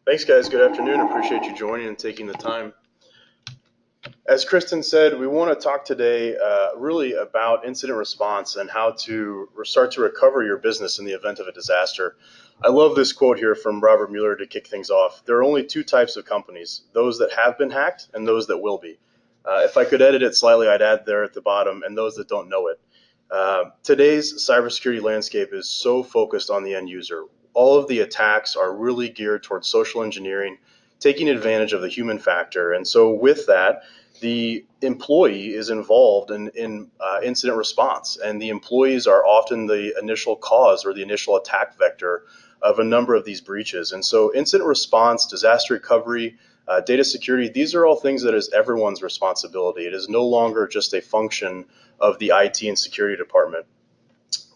Thanks, guys. Good afternoon. Appreciate you joining and taking the time. As Kristen said, we want to talk today really about incident response and how to start to recover your business in the event of a disaster. I love this quote here from Robert Mueller to kick things off. There are only two types of companies, those that have been hacked and those that will be. If I could edit it slightly, I'd add there at the bottom, and those that don't know it. Today's cybersecurity landscape is so focused on the end user. All of the attacks are really geared towards social engineering, taking advantage of the human factor. And so with that, the employee is involved in incident response, and the employees are often the initial cause or the initial attack vector of a number of these breaches. And so incident response, disaster recovery, data security, these are all things that is everyone's responsibility. It is no longer just a function of the IT and security department.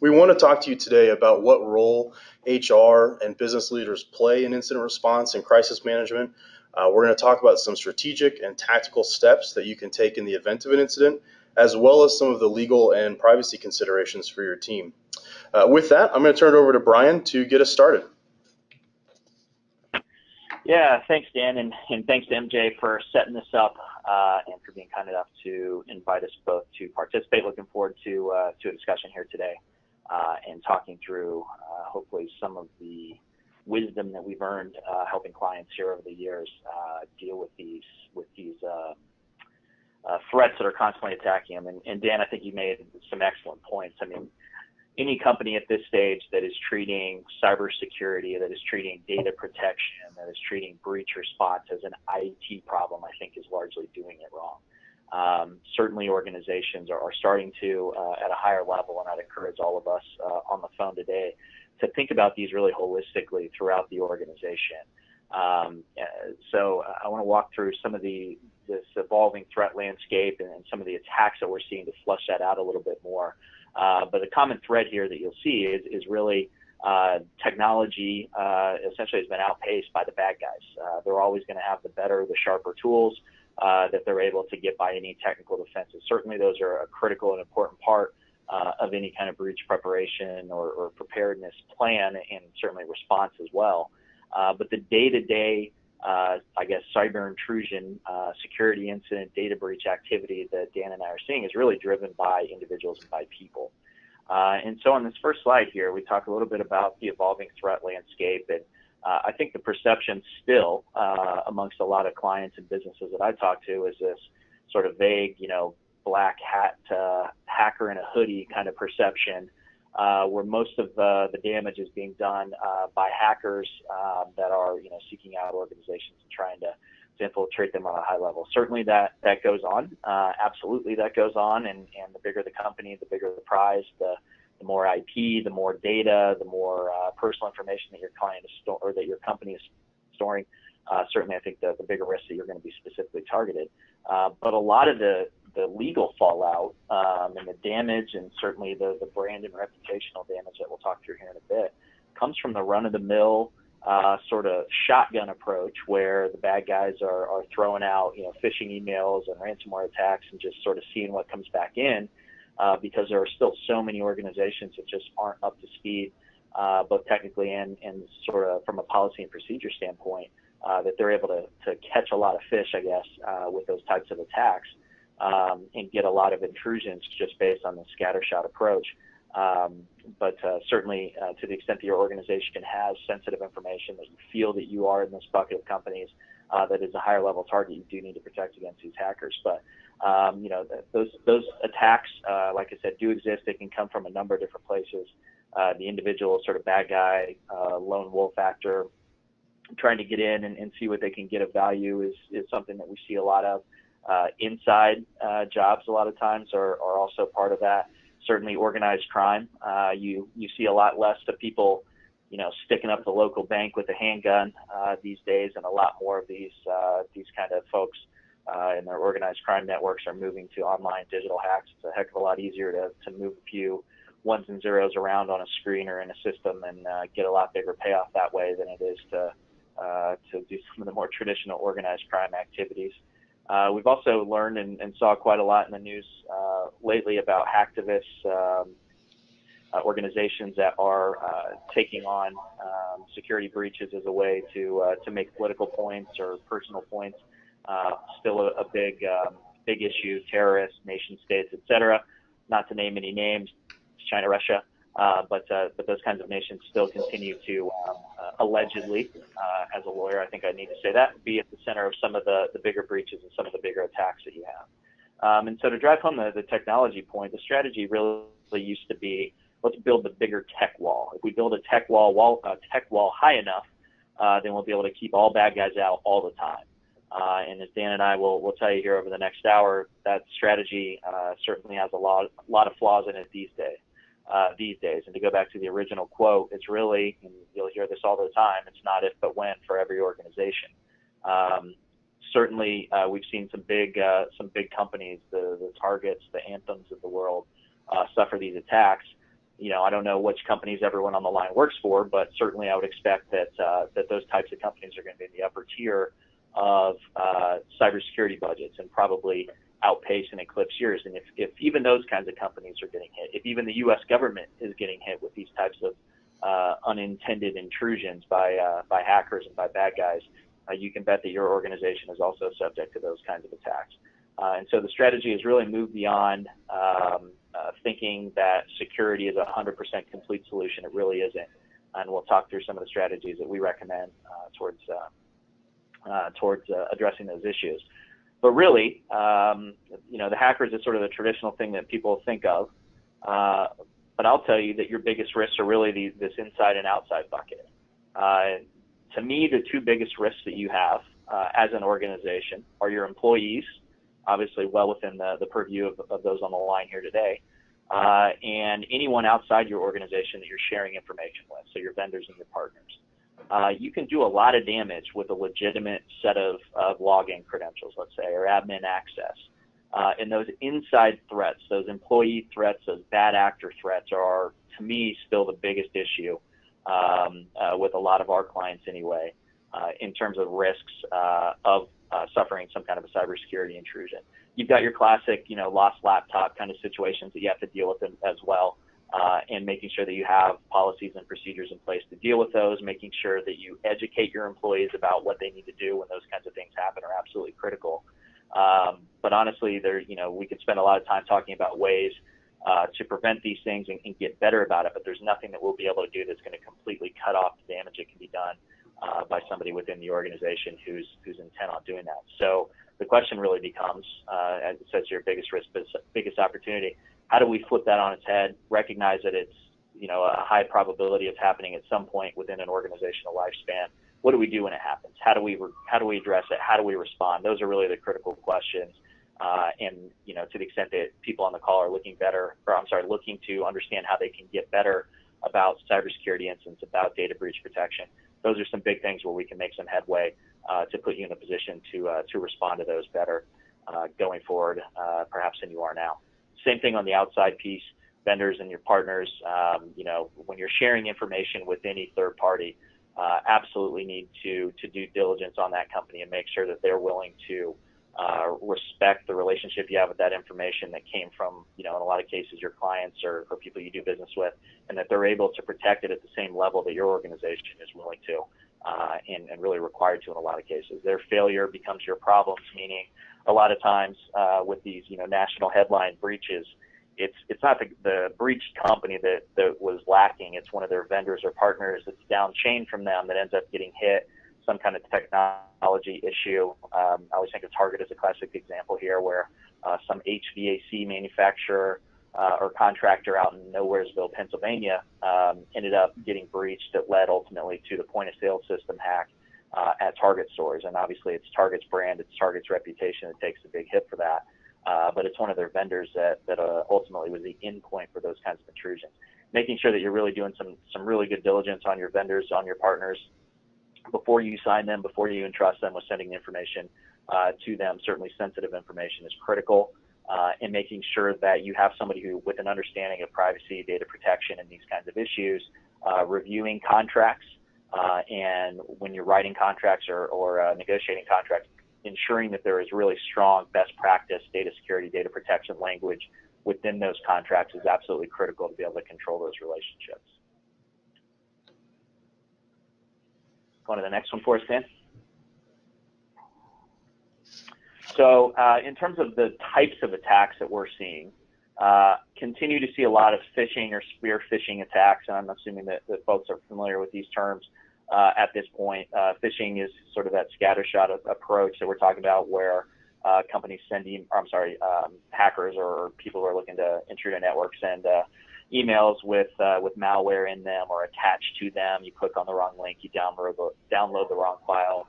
We want to talk to you today about what role HR and business leaders play in incident response and crisis management. We're going to talk about some strategic and tactical steps that you can take in the event of an incident, as well as some of the legal and privacy considerations for your team. With that, I'm going to turn it over to Brian to get us started. Yeah, thanks, Dan, and thanks to MJ for setting this up and for being kind enough to invite us both to participate. Looking forward to a discussion here today and talking through hopefully some of the wisdom that we've earned helping clients here over the years deal with these threats that are constantly attacking them. And Dan, I think you made some excellent points. I mean, any company at this stage that is treating cybersecurity, that is treating data protection, that is treating breach response as an IT problem, I think is largely doing it wrong. Certainly organizations are starting to, at a higher level, and I'd encourage all of us on the phone today to think about these really holistically throughout the organization. So I want to walk through some of this evolving threat landscape and some of the attacks that we're seeing to flush that out a little bit more. But the common thread here that you'll see is really technology essentially has been outpaced by the bad guys. They're always going to have the better, the sharper tools that they're able to get by any technical defenses. Certainly those are a critical and important part of any kind of breach preparation or preparedness plan, and certainly response as well. But the day-to-day, I guess, cyber intrusion, security incident, data breach activity that Dan and I are seeing is really driven by individuals and by people. And so on this first slide here, we talk a little bit about the evolving threat landscape. And I think the perception still amongst a lot of clients and businesses that I talk to is this sort of vague, black hat hacker in a hoodie kind of perception, where most of the damage is being done by hackers that are seeking out organizations and trying to infiltrate them on a high level. Certainly that goes on. Absolutely that goes on. And the bigger the company, the bigger the prize, the more IP, the more data, the more personal information that your client is or that your company is storing. Certainly I think the bigger risk that you're going to be specifically targeted. But a lot of the legal fallout and the damage, and certainly the brand and reputational damage that we'll talk through here in a bit, comes from the run-of-the-mill sort of shotgun approach, where the bad guys are throwing out phishing emails and ransomware attacks and just sort of seeing what comes back in, because there are still so many organizations that just aren't up to speed, both technically and sort of from a policy and procedure standpoint, that they're able to catch a lot of fish, I guess, with those types of attacks. And get a lot of intrusions just based on the scattershot approach. But certainly to the extent that your organization has sensitive information, that you feel that you are in this bucket of companies that is a higher level target, you do need to protect against these hackers. But those attacks, like I said, do exist. They can come from a number of different places. The individual sort of bad guy, lone wolf actor, trying to get in and see what they can get of value is something that we see a lot of. Inside jobs a lot of times are also part of that. Certainly organized crime. You see a lot less of people, sticking up the local bank with a handgun these days, and a lot more of these kind of folks and their organized crime networks are moving to online digital hacks. It's a heck of a lot easier to move a few ones and zeros around on a screen or in a system and get a lot bigger payoff that way than it is to do some of the more traditional organized crime activities. We've also learned and saw quite a lot in the news lately about hacktivists, organizations that are taking on security breaches as a way to make political points or personal points. Still a big issue. Terrorists, nation states, etc. Not to name any names, China, Russia, but those kinds of nations still continue to allegedly, as a lawyer, I think I need to say that, be at the center of some of the bigger breaches and some of the bigger attacks that you have. And so to drive home the technology point, the strategy really used to be, let's build the bigger tech wall. If we build a tech wall high enough, then we'll be able to keep all bad guys out all the time. And as Dan and I will tell you here over the next hour, that strategy certainly has a lot of flaws in it these days. And to go back to the original quote, it's really, and you'll hear this all the time, it's not if but when for every organization. Certainly, we've seen some big companies, the Targets, the Anthems of the world, suffer these attacks. I don't know which companies everyone on the line works for, but certainly I would expect that those types of companies are going to be in the upper tier of cybersecurity budgets and probably outpace and eclipse yours. And if even those kinds of companies are getting hit, if even the U.S. government is getting hit with these types of unintended intrusions by hackers and by bad guys, you can bet that your organization is also subject to those kinds of attacks. And so the strategy has really moved beyond thinking that security is a 100% complete solution. It really isn't. And we'll talk through some of the strategies that we recommend towards addressing those issues. But really, the hackers is sort of the traditional thing that people think of. But I'll tell you that your biggest risks are really this inside and outside bucket. To me, the two biggest risks that you have as an organization are your employees, obviously well within the purview of those on the line here today, and anyone outside your organization that you're sharing information with, so your vendors and your partners. You can do a lot of damage with a legitimate set of login credentials, let's say, or admin access. And those inside threats, those employee threats, those bad actor threats are, to me, still the biggest issue with a lot of our clients anyway, in terms of risks of suffering some kind of a cybersecurity intrusion. You've got your classic, lost laptop kind of situations that you have to deal with as well, and making sure that you have policies and procedures in place to deal with those, making sure that you educate your employees about what they need to do when those kinds of things happen are absolutely critical. But honestly, we could spend a lot of time talking about ways to prevent these things and get better about it, but there's nothing that we'll be able to do that's going to completely cut off the damage that can be done by somebody within the organization who's intent on doing that. So the question really becomes, as it says here, biggest risk, biggest opportunity. How do we flip that on its head, recognize that it's a high probability of happening at some point within an organizational lifespan? What do we do when it happens? How do we address it? How do we respond? Those are really the critical questions. And to the extent that people on the call are looking to understand how they can get better about cybersecurity incidents, about data breach protection, those are some big things where we can make some headway to put you in a position to respond to those better going forward, perhaps than you are now. Same thing on the outside piece, vendors and your partners. When you're sharing information with any third party, absolutely need to do diligence on that company and make sure that they're willing to respect the relationship you have with that information that came from, in a lot of cases, your clients or people you do business with, and that they're able to protect it at the same level that your organization is willing to and really required to in a lot of cases. Their failure becomes your problems, meaning a lot of times with these, national headline breaches, it's not the breached company that was lacking. It's one of their vendors or partners that's down chain from them that ends up getting hit, some kind of technology issue. I always think of Target as a classic example here, where some HVAC manufacturer or contractor out in Nowheresville, Pennsylvania, ended up getting breached that led ultimately to the point of sale system hack at Target stores. And obviously it's Target's brand, it's Target's reputation that takes a big hit for that. But it's one of their vendors that ultimately was the end point for those kinds of intrusions. Making sure that you're really doing some really good diligence on your vendors, on your partners, before you sign them, before you entrust them with sending information to them. Certainly sensitive information is critical. and making sure that you have somebody who, with an understanding of privacy, data protection, and these kinds of issues, reviewing contracts, and when you're writing contracts or negotiating contracts, ensuring that there is really strong best practice data security, data protection language within those contracts is absolutely critical to be able to control those relationships. Go on to the next one for us, Dan. So in terms of the types of attacks that we're seeing, continue to see a lot of phishing or spear phishing attacks, and I'm assuming that folks are familiar with these terms at this point. Phishing is sort of that scattershot approach that we're talking about, where companies send, hackers or people who are looking to intrude a network send emails with malware in them or attached to them. You click on the wrong link, you download the wrong file,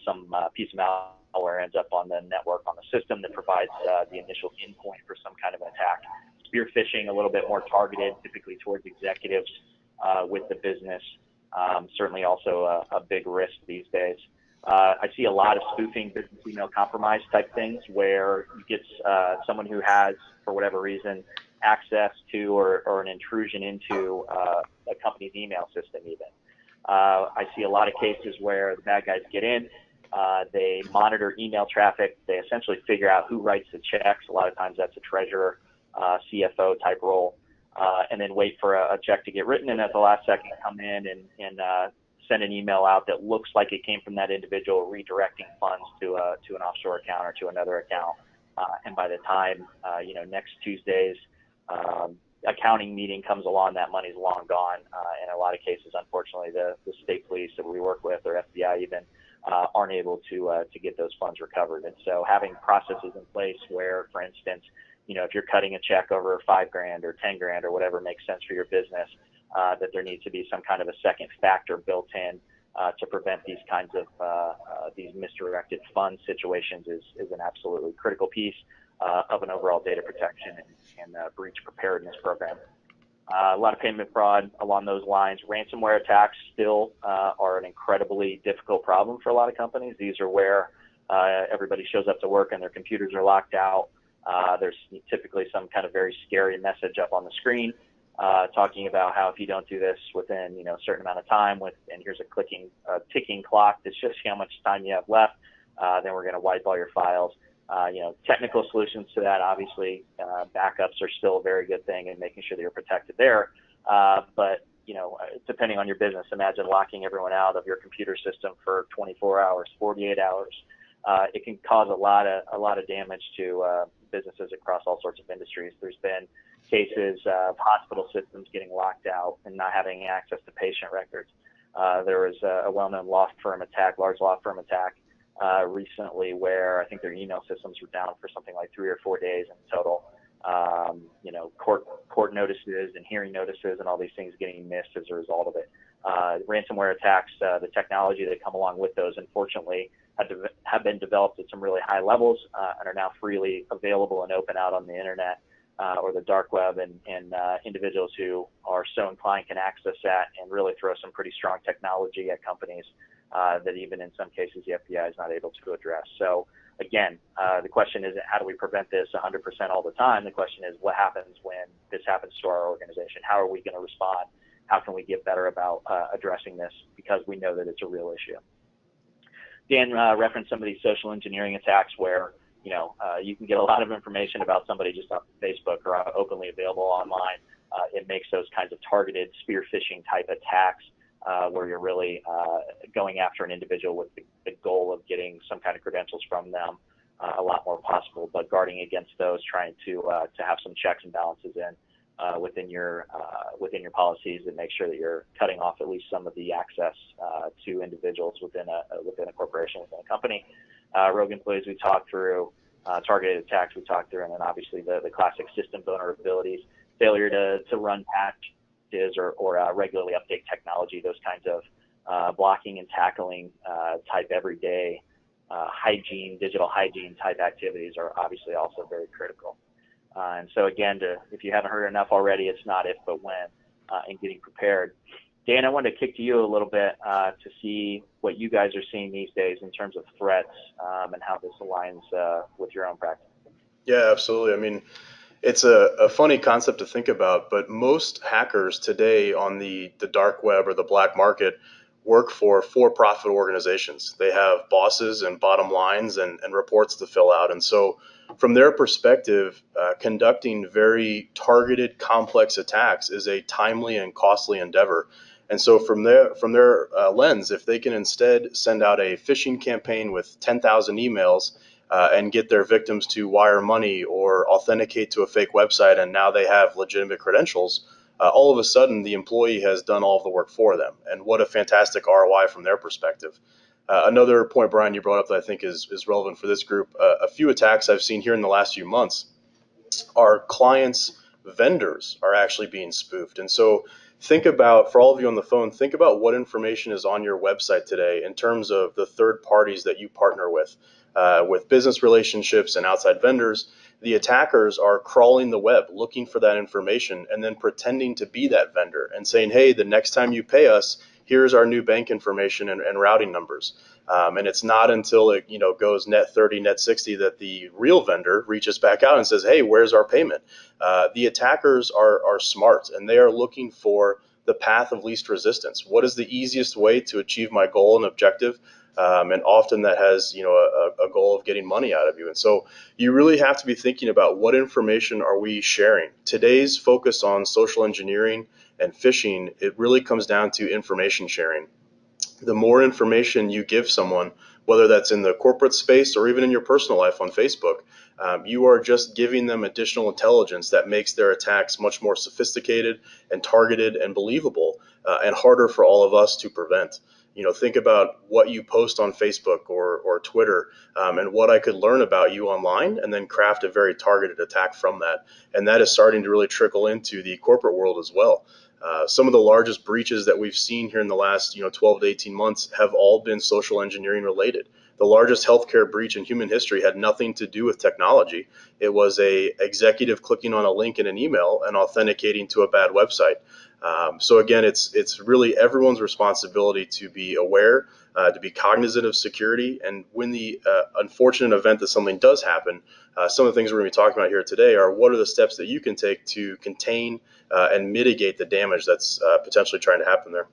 some piece of malware ends up on the network, on the system that provides the initial endpoint for some kind of an attack. Spear phishing, a little bit more targeted, typically towards executives with the business. Certainly also a big risk these days. I see a lot of spoofing business email compromise type things, where you get someone who has, for whatever reason, access to or an intrusion into a company's email system even. I see a lot of cases where the bad guys get in, they monitor email traffic, they essentially figure out who writes the checks. A lot of times that's a treasurer, CFO type role, and then wait for a check to get written, and at the last second come in and send an email out that looks like it came from that individual, redirecting funds to an offshore account or to another account. And by the time next Tuesday's accounting meeting comes along, that money's long gone. In a lot of cases, unfortunately, the state police that we work with, or FBI even, aren't able to get those funds recovered. And so having processes in place where, for instance, if you're cutting a check over $5,000 or $10,000 or whatever makes sense for your business, that there needs to be some kind of a second factor built in to prevent these kinds of these misdirected fund situations is an absolutely critical piece of an overall data protection and breach preparedness program. A lot of payment fraud along those lines. Ransomware attacks still are an incredibly difficult problem for a lot of companies. These are where everybody shows up to work and their computers are locked out. There's typically some kind of very scary message up on the screen talking about how if you don't do this within a certain amount of time, and here's a ticking clock that shows you how much time you have left, then we're going to wipe all your files. Technical solutions to that, obviously, backups are still a very good thing, and making sure that you're protected there. But depending on your business, imagine locking everyone out of your computer system for 24 hours, 48 hours. It can cause a lot of damage to businesses across all sorts of industries. There's been cases of hospital systems getting locked out and not having access to patient records. There was a well-known large law firm attack recently, where I think their email systems were down for something like 3 or 4 days in total. Court notices and hearing notices and all these things getting missed as a result of it. Ransomware attacks, the technology that come along with those, unfortunately, have been developed at some really high levels and are now freely available and open out on the internet or the dark web, and individuals who are so inclined can access that and really throw some pretty strong technology at companies that even in some cases the FBI is not able to address. So again, the question isn't how do we prevent this 100% all the time. The question is what happens when this happens to our organization? How are we going to respond? How can we get better about addressing this, because we know that it's a real issue. Dan referenced some of these social engineering attacks where you can get a lot of information about somebody just off Facebook or openly available online. It makes those kinds of targeted spear phishing type attacks where you're really going after an individual with the goal of getting some kind of credentials from them a lot more possible, but guarding against those, trying to have some checks and balances within your policies, and make sure that you're cutting off at least some of the access to individuals within a corporation, within a company. Rogue employees we talked through, targeted attacks we talked through, and then obviously the classic system vulnerabilities, failure to run patches or regularly update technology. Those kinds of blocking and tackling type everyday digital hygiene type activities are obviously also very critical. And so again, if you haven't heard enough already, it's not if but when in getting prepared. Dan, I wanted to kick to you a little bit to see what you guys are seeing these days in terms of threats and how this aligns with your own practice. Yeah, absolutely. I mean, it's a funny concept to think about, but most hackers today on the dark web or the black market work for-profit organizations. They have bosses and bottom lines and reports to fill out. And so, from their perspective, conducting very targeted, complex attacks is a timely and costly endeavor. And so, from their lens, if they can instead send out a phishing campaign with 10,000 emails and get their victims to wire money or authenticate to a fake website, and now they have legitimate credentials, all of a sudden the employee has done all of the work for them. And what a fantastic ROI from their perspective. Another point, Brian, you brought up that I think is relevant for this group. A few attacks I've seen here in the last few months, our clients' vendors are actually being spoofed. And so think about, for all of you on the phone, think about what information is on your website today in terms of the third parties that you partner with business relationships and outside vendors. The attackers are crawling the web looking for that information and then pretending to be that vendor and saying, hey, the next time you pay us, here's our new bank information and routing numbers. And it's not until it goes net 30, net 60 that the real vendor reaches back out and says, hey, where's our payment? The attackers are smart, and they are looking for the path of least resistance. What is the easiest way to achieve my goal and objective? And often that has a goal of getting money out of you. And so you really have to be thinking about what information are we sharing. Today's focus on social engineering and phishing, it really comes down to information sharing. The more information you give someone, whether that's in the corporate space or even in your personal life on Facebook, you are just giving them additional intelligence that makes their attacks much more sophisticated and targeted and believable, and harder for all of us to prevent. Think about what you post on Facebook or Twitter, and what I could learn about you online and then craft a very targeted attack from that. And that is starting to really trickle into the corporate world as well. Some of the largest breaches that we've seen here in the last 12 to 18 months have all been social engineering related. The largest healthcare breach in human history had nothing to do with technology. It was a executive clicking on a link in an email and authenticating to a bad website. So again, it's really everyone's responsibility to be aware, to be cognizant of security, and when the unfortunate event that something does happen, some of the things we're going to be talking about here today are what are the steps that you can take to contain and mitigate the damage that's potentially trying to happen there.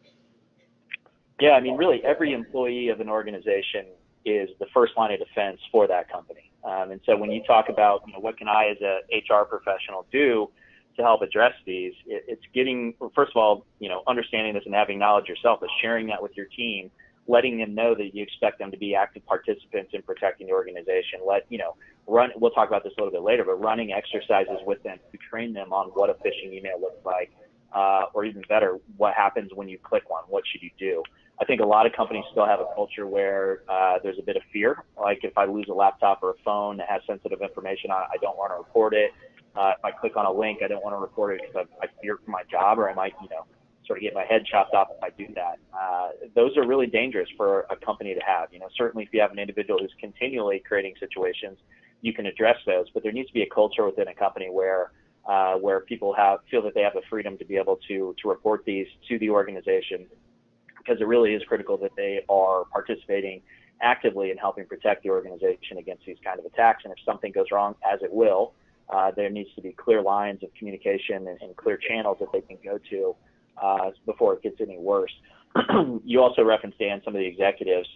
Yeah, I mean, really, every employee of an organization is the first line of defense for that company. And so when you talk about, what can I as a HR professional do to help address these, it's getting, first of all, understanding this and having knowledge yourself, but sharing that with your team, letting them know that you expect them to be active participants in protecting the organization. We'll talk about this a little bit later, but running exercises with them to train them on what a phishing email looks like, or even better, what happens when you click one, what should you do? I think a lot of companies still have a culture where there's a bit of fear. Like if I lose a laptop or a phone that has sensitive information, I don't want to report it. If I click on a link, I don't want to report it because I fear for my job, or I might, sort of get my head chopped off if I do that. Those are really dangerous for a company to have. Certainly if you have an individual who's continually creating situations, you can address those, but there needs to be a culture within a company where people feel that they have the freedom to be able to report these to the organization, because it really is critical that they are participating actively in helping protect the organization against these kind of attacks. And if something goes wrong, as it will, there needs to be clear lines of communication and clear channels that they can go to before it gets any worse. You also referenced, Dan, some of the executives.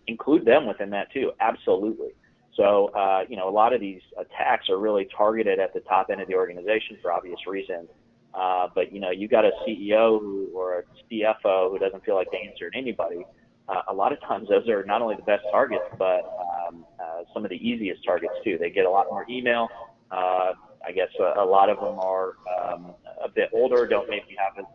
Include them within that too, absolutely. So, a lot of these attacks are really targeted at the top end of the organization for obvious reasons. But, you got a CEO or a CFO who doesn't feel like they answer to anybody. A lot of times those are not only the best targets, but some of the easiest targets too. They get a lot more email. I guess a lot of them are a bit older, don't maybe have as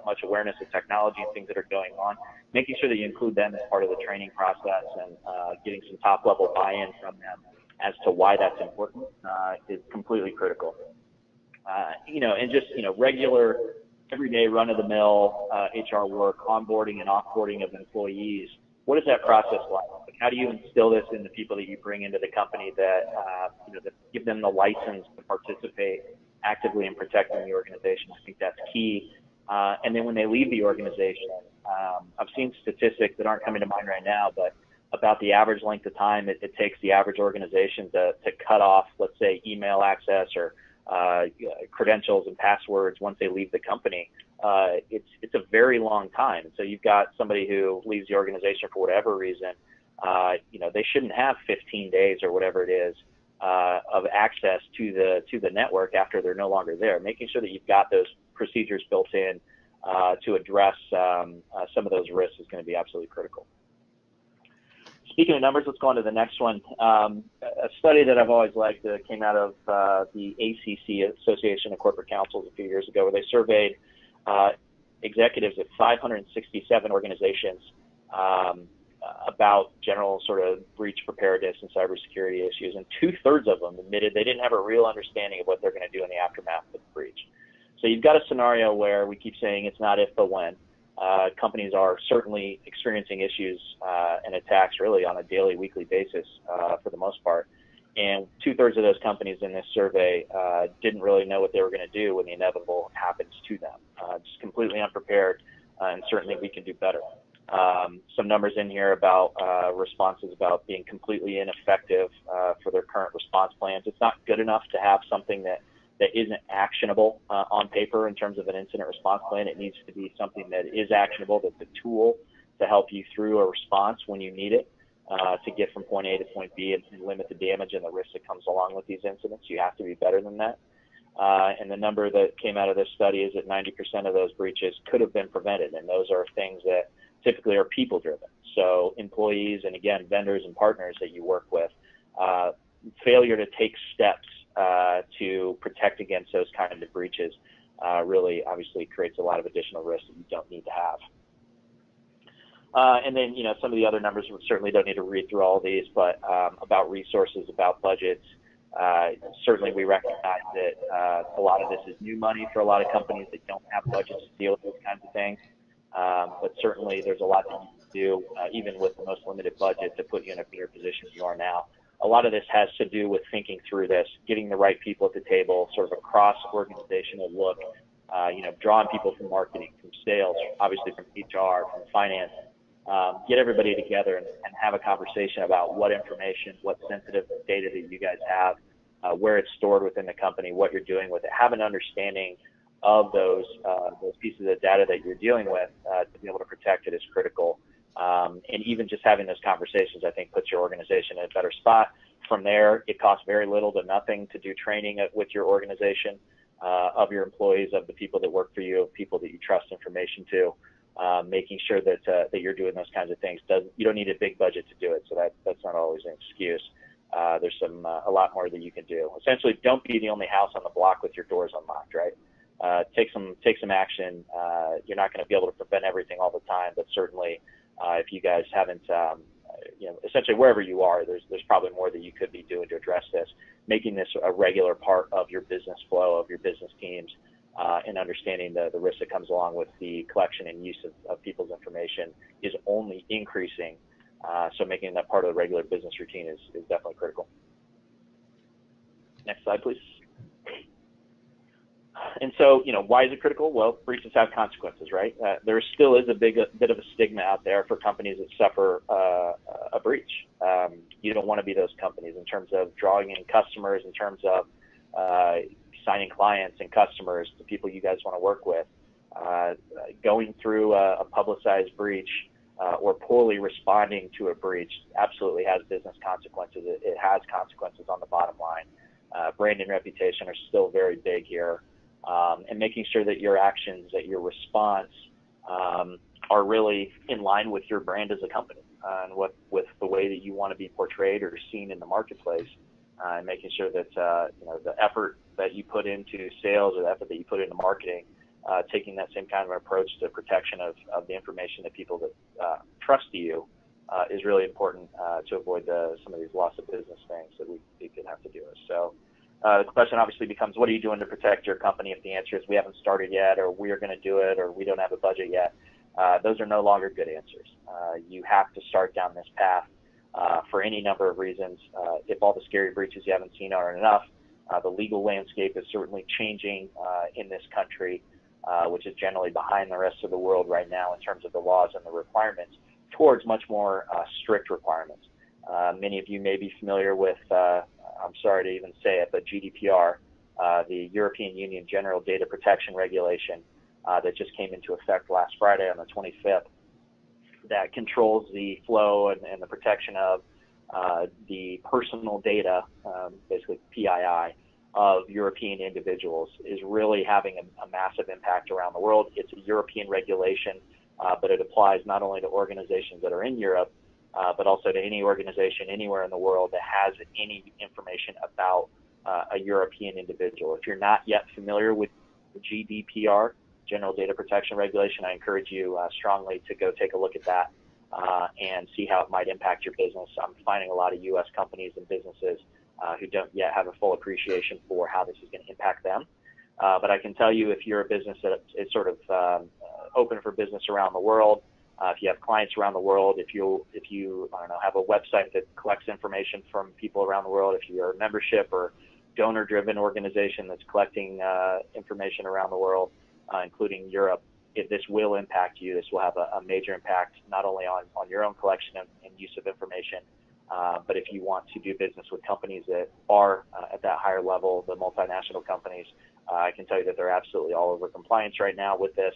much awareness of technology and things that are going on. Making sure that you include them as part of the training process and getting some top-level buy-in from them as to why that's important is completely critical. And just, regular, everyday run-of-the-mill HR work, onboarding and offboarding of employees. What is that process like? How do you instill this in the people that you bring into the company that, that give them the license to participate actively in protecting the organization? I think that's key. And then when they leave the organization, I've seen statistics that aren't coming to mind right now, but about the average length of time it takes the average organization to cut off, let's say, email access or credentials and passwords once they leave the company. It's a very long time. So you've got somebody who leaves the organization for whatever reason. They shouldn't have 15 days or whatever it is of access to the network after they're no longer there. Making sure that you've got those procedures built in to address some of those risks is going to be absolutely critical. Speaking of numbers, let's go on to the next one. A study that I've always liked came out of the ACC, Association of Corporate Counsels, a few years ago, where they surveyed executives at 567 organizations about general sort of breach preparedness and cybersecurity issues, and 2/3 of them admitted they didn't have a real understanding of what they're going to do in the aftermath of the breach. So you've got a scenario where we keep saying it's not if but when. Companies are certainly experiencing issues and attacks really on a daily, weekly basis for the most part. And 2/3 of those companies in this survey didn't really know what they were going to do when the inevitable happens to them. Just completely unprepared, and certainly we can do better. Some numbers in here about responses about being completely ineffective for their current response plans. It's not good enough to have something that isn't actionable on paper in terms of an incident response plan. It needs to be something that is actionable, that's a tool to help you through a response when you need it to get from point A to point B and limit the damage and the risk that comes along with these incidents. You have to be better than that. And the number that came out of this study is that 90% of those breaches could have been prevented, and those are things that typically are people-driven. So employees and, again, vendors and partners that you work with, failure to take steps to protect against those kind of breaches really obviously creates a lot of additional risk that you don't need to have. And then, some of the other numbers, we certainly don't need to read through all of these, but about resources, about budgets. Certainly we recognize that a lot of this is new money for a lot of companies that don't have budgets to deal with these kinds of things. But certainly there's a lot that you can do, even with the most limited budget, to put you in a better position than you are now. A lot of this has to do with thinking through this, getting the right people at the table, sort of a cross-organizational look, drawing people from marketing, from sales, obviously from HR, from finance. Get everybody together and have a conversation about what information, what sensitive data that you guys have, where it's stored within the company, what you're doing with it. Have an understanding of those pieces of data that you're dealing with to be able to protect it is critical. And even just having those conversations, I think, puts your organization in a better spot. From there, it costs very little to nothing to do training with your organization, of your employees, of the people that work for you, of people that you trust information to, making sure that you're doing those kinds of things. You don't need a big budget to do it, so that's not always an excuse. There's a lot more that you can do. Essentially, don't be the only house on the block with your doors unlocked, right? Take some action. You're not going to be able to prevent everything all the time, but certainly if you guys haven't, essentially wherever you are, there's probably more that you could be doing to address this. Making this a regular part of your business flow, of your business teams, and understanding the risk that comes along with the collection and use of people's information is only increasing. So making that part of the regular business routine is definitely critical. Next slide, please. And so, why is it critical? Well, breaches have consequences, right? There still is a bit of a stigma out there for companies that suffer a breach. You don't want to be those companies in terms of drawing in customers, in terms of signing clients and customers, the people you guys want to work with. Going through a publicized breach or poorly responding to a breach absolutely has business consequences. It has consequences on the bottom line. Brand and reputation are still very big here. And making sure that your actions, that your response are really in line with your brand as a company and with the way that you want to be portrayed or seen in the marketplace, and making sure that the effort that you put into sales or the effort that you put into marketing, taking that same kind of approach to protection of the information that people that trust you is really important to avoid some of these loss of business things that we could have to do. So the question obviously becomes, what are you doing to protect your company? If the answer is we haven't started yet, or we are going to do it, or we don't have a budget yet, those are no longer good answers. You have to start down this path for any number of reasons. If all the scary breaches you haven't seen aren't enough, the legal landscape is certainly changing in this country, which is generally behind the rest of the world right now in terms of the laws and the requirements towards much more strict requirements. Many of you may be familiar with, I'm sorry to even say it, but GDPR, the European Union General Data Protection Regulation that just came into effect last Friday on the 25th, that controls the flow and the protection of the personal data, basically PII, of European individuals, is really having a massive impact around the world. It's a European regulation, but it applies not only to organizations that are in Europe, but also to any organization anywhere in the world that has any information about a European individual. If you're not yet familiar with GDPR, General Data Protection Regulation, I encourage you strongly to go take a look at that and see how it might impact your business. I'm finding a lot of U.S. companies and businesses who don't yet have a full appreciation for how this is going to impact them. But I can tell you, if you're a business that is sort of open for business around the world, if you have clients around the world, if you I don't know, have a website that collects information from people around the world, if you're a membership or donor-driven organization that's collecting information around the world, including Europe, if this will impact you, this will have a major impact not only on your own collection and use of information, but if you want to do business with companies that are at that higher level, the multinational companies, I can tell you that they're absolutely all over compliance right now with this,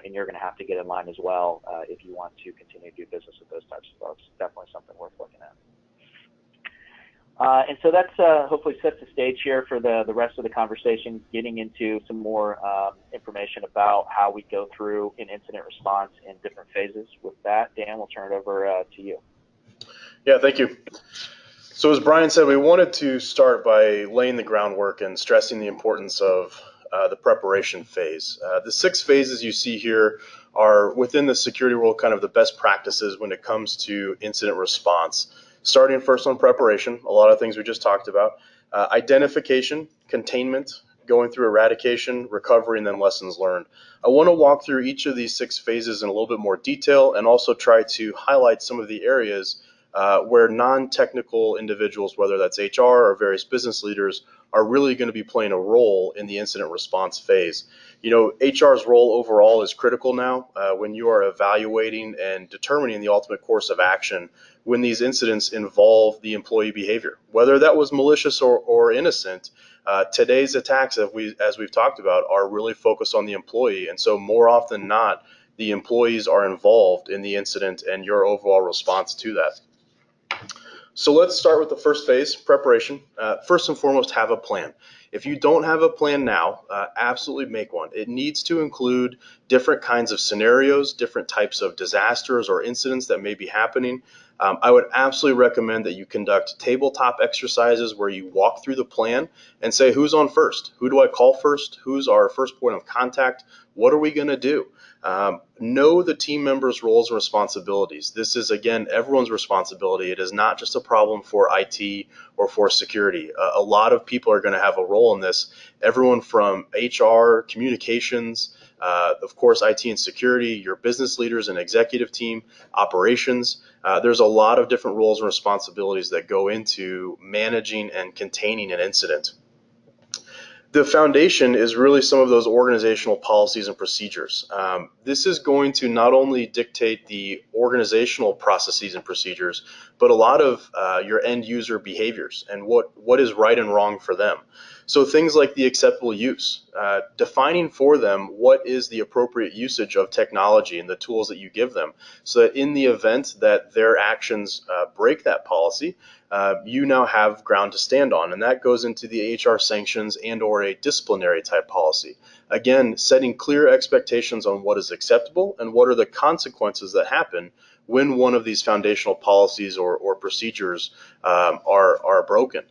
and you're going to have to get in line as well if you want to continue to do business with those types of folks. Definitely something worth looking at. And so that's hopefully sets the stage here for the rest of the conversation, getting into some more information about how we go through an incident response in different phases. With that, Dan, we'll turn it over to you. Yeah, thank you. So as Brian said, we wanted to start by laying the groundwork and stressing the importance of the preparation phase. The 6 phases you see here are within the security world kind of the best practices when it comes to incident response. Starting first on preparation, a lot of things we just talked about. Identification, containment, going through eradication, recovery, and then lessons learned. I want to walk through each of these 6 phases in a little bit more detail and also try to highlight some of the areas where non-technical individuals, whether that's HR or various business leaders, are really going to be playing a role in the incident response phase. You know, HR's role overall is critical now when you are evaluating and determining the ultimate course of action when these incidents involve the employee behavior, whether that was malicious or innocent. Today's attacks, as we've talked about, are really focused on the employee, and so more often than not, the employees are involved in the incident and your overall response to that. So let's start with the first phase, preparation. First and foremost, have a plan. If you don't have a plan now, absolutely make one. It needs to include different kinds of scenarios, different types of disasters or incidents that may be happening. I would absolutely recommend that you conduct tabletop exercises where you walk through the plan and say, who's on first? Who do I call first? Who's our first point of contact? What are we going to do? Know the team members' roles and responsibilities. This is, again, everyone's responsibility. It is not just a problem for IT or for security. A lot of people are going to have a role in this. Everyone from HR, communications, of course, IT and security, your business leaders and executive team, operations. There's a lot of different roles and responsibilities that go into managing and containing an incident. The foundation is really some of those organizational policies and procedures. This is going to not only dictate the organizational processes and procedures, but a lot of your end user behaviors and what is right and wrong for them. So things like the acceptable use, defining for them what is the appropriate usage of technology and the tools that you give them, so that in the event that their actions break that policy, you now have ground to stand on, and that goes into the HR sanctions and or a disciplinary type policy. Again, setting clear expectations on what is acceptable and what are the consequences that happen when one of these foundational policies or procedures are broken.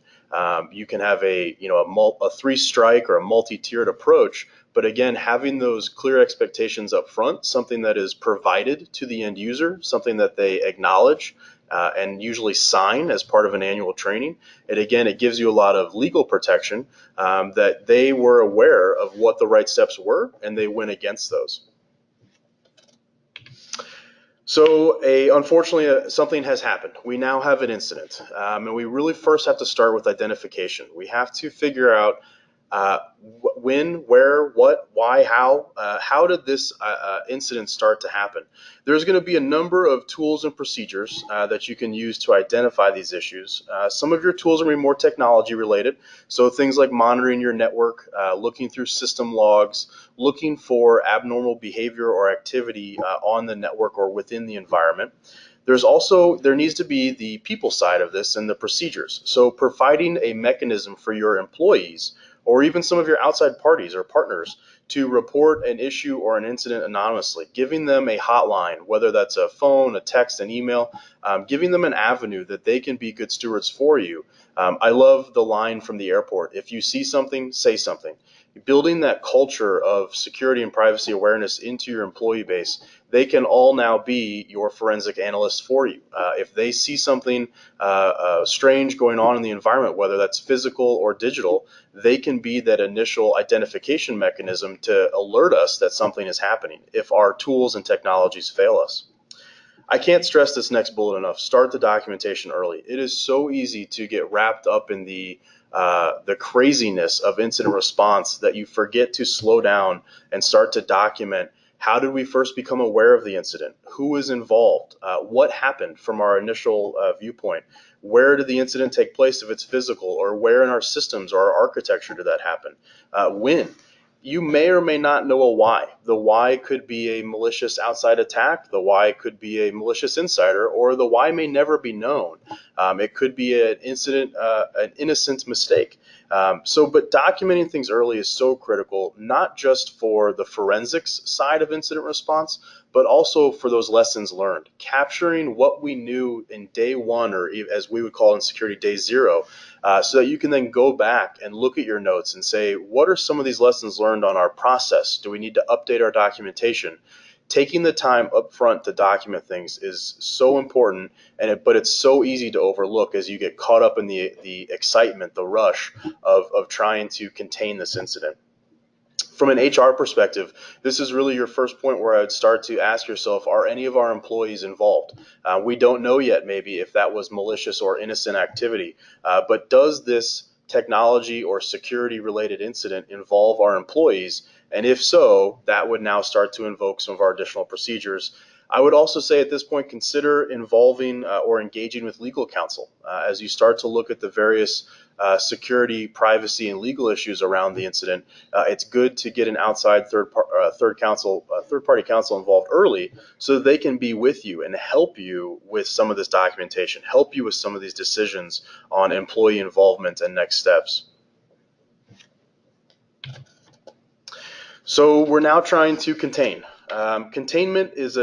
You can have a 3-strike or a multi-tiered approach, but again, having those clear expectations up front, something that is provided to the end user, something that they acknowledge and usually sign as part of an annual training. And again, it gives you a lot of legal protection that they were aware of what the right steps were and they went against those. So unfortunately, something has happened. We now have an incident, and we really first have to start with identification. We have to figure out When, where, what, why, how did this incident start to happen? There's going to be a number of tools and procedures that you can use to identify these issues. Some of your tools are going to be more technology related, so things like monitoring your network, looking through system logs, looking for abnormal behavior or activity on the network or within the environment. There needs to be the people side of this and the procedures. So providing a mechanism for your employees or even some of your outside parties or partners to report an issue or an incident anonymously, giving them a hotline, whether that's a phone, a text, an email, giving them an avenue that they can be good stewards for you. I love the line from the airport: if you see something, say something. Building that culture of security and privacy awareness into your employee base, they can all now be your forensic analysts for you. If they see something strange going on in the environment, whether that's physical or digital, they can be that initial identification mechanism to alert us that something is happening if our tools and technologies fail us. I can't stress this next bullet enough. Start the documentation early. It is so easy to get wrapped up in the craziness of incident response that you forget to slow down and start to document: how did we first become aware of the incident? Who was involved? What happened from our initial viewpoint? Where did the incident take place if it's physical, or where in our systems or our architecture did that happen? When? You may or may not know a why. The why could be a malicious outside attack. The why could be a malicious insider, or the why may never be known. It could be an incident, an innocent mistake. But documenting things early is so critical, not just for the forensics side of incident response, but also for those lessons learned. Capturing what we knew in day one, or as we would call in security, day zero, so that you can then go back and look at your notes and say, what are some of these lessons learned on our process? Do we need to update our documentation? Taking the time up front to document things is so important, but it's so easy to overlook as you get caught up in the excitement, the rush of trying to contain this incident. From an HR perspective, this is really your first point where I would start to ask yourself, are any of our employees involved? We don't know yet maybe if that was malicious or innocent activity, but does this technology or security related incident involve our employees? And if so, that would now start to invoke some of our additional procedures. I would also say at this point, consider involving or engaging with legal counsel as you start to look at the various security, privacy, and legal issues around the incident. It's good to get an outside third-party counsel involved early, so that they can be with you and help you with some of this documentation, help you with some of these decisions on employee involvement and next steps. So we're now trying to contain. Containment is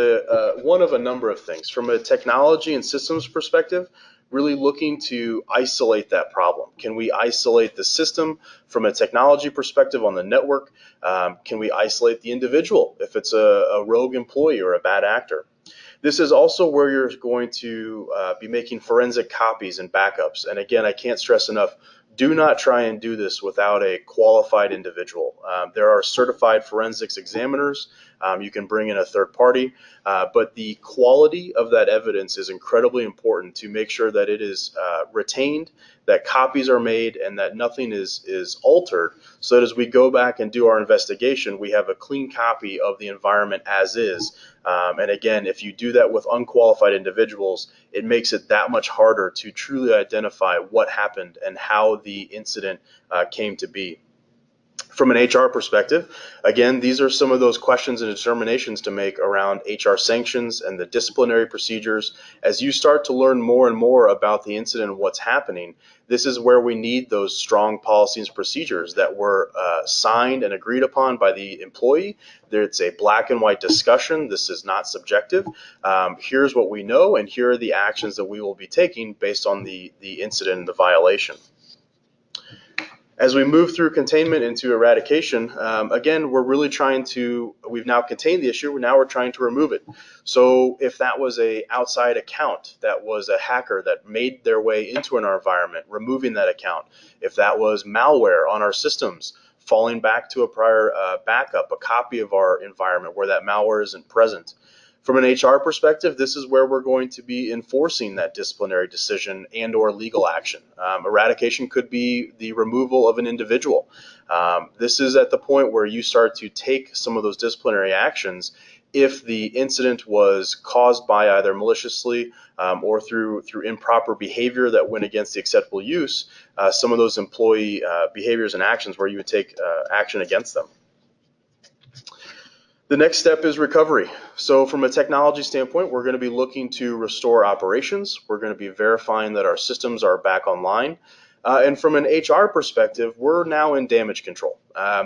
one of a number of things. From a technology and systems perspective, really looking to isolate that problem. Can we isolate the system from a technology perspective on the network? Can we isolate the individual if it's a rogue employee or a bad actor? This is also where you're going to be making forensic copies and backups. And again, I can't stress enough, do not try and do this without a qualified individual. There are certified forensics examiners. You can bring in a third party, but the quality of that evidence is incredibly important to make sure that it is retained, that copies are made, and that nothing is altered, so that as we go back and do our investigation, we have a clean copy of the environment as is. And again, if you do that with unqualified individuals, it makes it that much harder to truly identify what happened and how the incident came to be. From an HR perspective, again, these are some of those questions and determinations to make around HR sanctions and the disciplinary procedures. As you start to learn more and more about the incident and what's happening, this is where we need those strong policies and procedures that were signed and agreed upon by the employee. It's a black and white discussion. This is not subjective. Here's what we know, and here are the actions that we will be taking based on the incident and the violation. As we move through containment into eradication, again, we've now contained the issue, now we're trying to remove it. So if that was an outside account, that was a hacker that made their way into our environment, removing that account. If that was malware on our systems, falling back to a prior backup, a copy of our environment where that malware isn't present. From an HR perspective, this is where we're going to be enforcing that disciplinary decision and or legal action. Eradication could be the removal of an individual. This is at the point where you start to take some of those disciplinary actions if the incident was caused by either maliciously or through improper behavior that went against the acceptable use, some of those employee behaviors and actions where you would take action against them. The next step is recovery. So from a technology standpoint, we're going to be looking to restore operations. We're going to be verifying that our systems are back online. And from an HR perspective, we're now in damage control.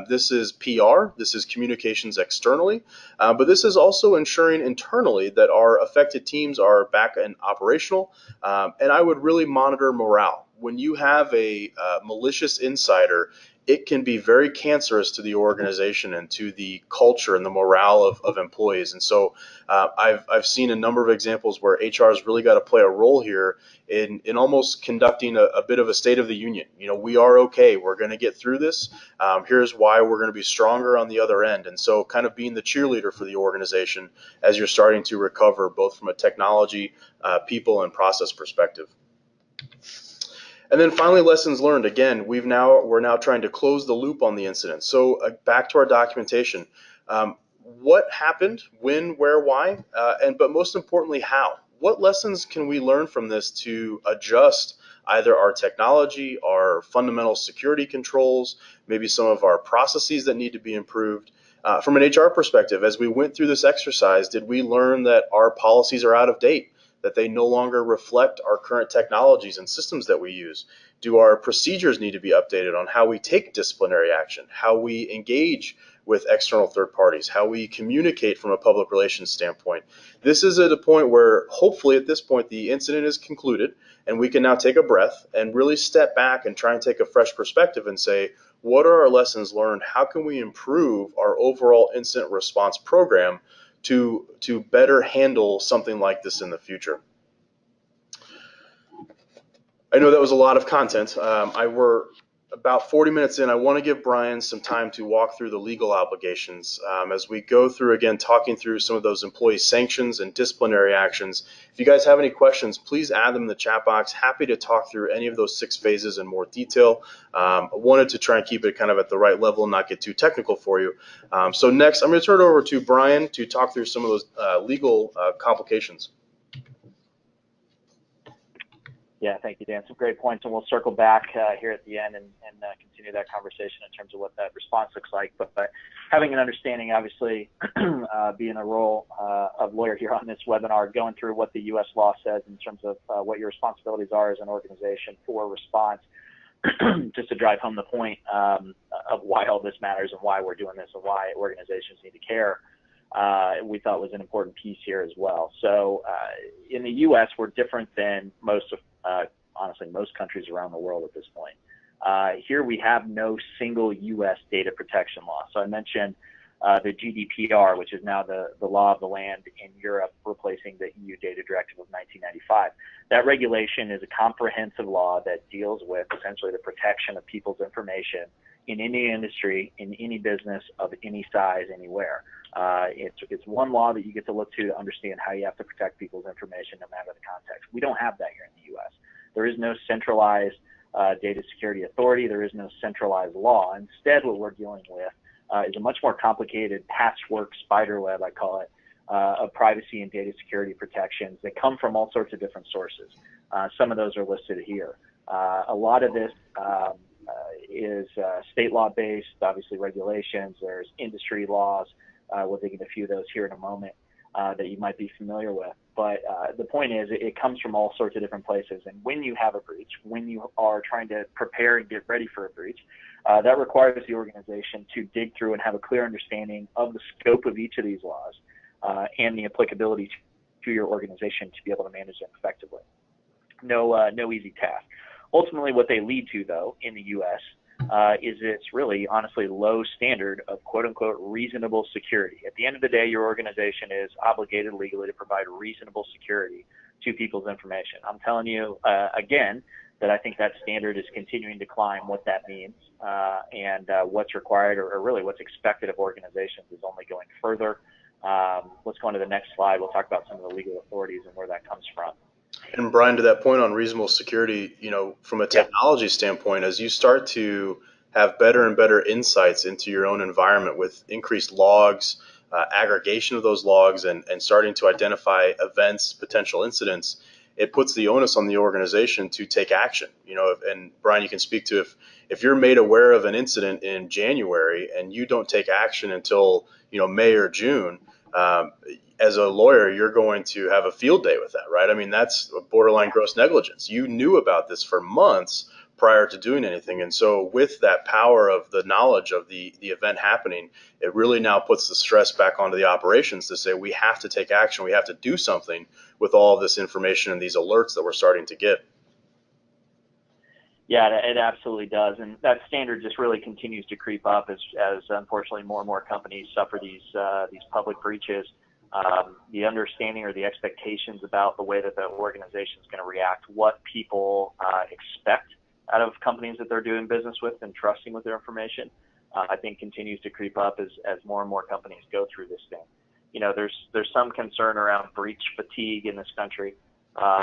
This is PR, this is communications externally, but this is also ensuring internally that our affected teams are back and operational. And I would really monitor morale. When you have a malicious insider, it can be very cancerous to the organization and to the culture and the morale of employees. And so I've seen a number of examples where HR has really got to play a role here in almost conducting a bit of a state of the union. You know, we are okay. We're going to get through this. Here's why we're going to be stronger on the other end. And so kind of being the cheerleader for the organization as you're starting to recover, both from a technology, people, and process perspective. And then finally, lessons learned. Again, we're now trying to close the loop on the incident. So back to our documentation. What happened, when, where, why, but most importantly, how? What lessons can we learn from this to adjust either our technology, our fundamental security controls, maybe some of our processes that need to be improved? From an HR perspective, as we went through this exercise, did we learn that our policies are out of date, that they no longer reflect our current technologies and systems that we use? Do our procedures need to be updated on how we take disciplinary action, how we engage with external third parties, how we communicate from a public relations standpoint? This is at a point where hopefully at this point the incident is concluded and we can now take a breath and really step back and try and take a fresh perspective and say, what are our lessons learned? How can we improve our overall incident response program to better handle something like this in the future? I know that was a lot of content. We're about 40 minutes in. I want to give Brian some time to walk through the legal obligations as we go through, again, talking through some of those employee sanctions and disciplinary actions. If you guys have any questions, please add them in the chat box. Happy to talk through any of those 6 phases in more detail. I wanted to try and keep it kind of at the right level and not get too technical for you. So next, I'm going to turn it over to Brian to talk through some of those legal complications. Yeah, thank you, Dan. Some great points, and we'll circle back here at the end and continue that conversation in terms of what that response looks like. But having an understanding, obviously, being a role of lawyer here on this webinar, going through what the U.S. law says in terms of what your responsibilities are as an organization for response, just to drive home the point of why all this matters and why we're doing this and why organizations need to care. We thought was an important piece here as well. So in the U.S., we're different than honestly, most countries around the world at this point. Here we have no single U.S. data protection law. So I mentioned the GDPR, which is now the law of the land in Europe, replacing the EU Data Directive of 1995. That regulation is a comprehensive law that deals with essentially the protection of people's information in any industry, in any business of any size, anywhere. It's one law that you get to look to understand how you have to protect people's information no matter the context. We don't have that here in the U.S. There is no centralized data security authority. There is no centralized law. Instead, what we're dealing with is a much more complicated patchwork spiderweb, I call it, of privacy and data security protections that come from all sorts of different sources. Some of those are listed here. A lot of this is state law based, obviously regulations. There's industry laws. We'll dig into a few of those here in a moment that you might be familiar with. But the point is, it comes from all sorts of different places. And when you have a breach, when you are trying to prepare and get ready for a breach, that requires the organization to dig through and have a clear understanding of the scope of each of these laws and the applicability to your organization to be able to manage them effectively. No easy task. Ultimately, what they lead to, though, in the U.S. Is it's really, honestly, low standard of quote-unquote reasonable security. At the end of the day, your organization is obligated legally to provide reasonable security to people's information. I'm telling you, again, that I think that standard is continuing to climb. What that means and what's required or really what's expected of organizations is only going further Let's go on to the next slide. We'll talk about some of the legal authorities and where that comes from. And Brian, to that point on reasonable security, from a technology standpoint, as you start to have better and better insights into your own environment with increased logs, aggregation of those logs, and starting to identify events, potential incidents, it puts the onus on the organization to take action. And Brian, you can speak to if you're made aware of an incident in January and you don't take action until May or June. As a lawyer, you're going to have a field day with that, right? I mean, that's a borderline gross negligence. You knew about this for months prior to doing anything. And so with that power of the knowledge of the event happening, it really now puts the stress back onto the operations to say, we have to take action. We have to do something with all of this information and these alerts that we're starting to get. Yeah, it absolutely does. And that standard just really continues to creep up as unfortunately more and more companies suffer these public breaches. The understanding or the expectations about the way that the organization is going to react, what people expect out of companies that they're doing business with and trusting with their information, I think continues to creep up as more and more companies go through this thing. There's some concern around breach fatigue in this country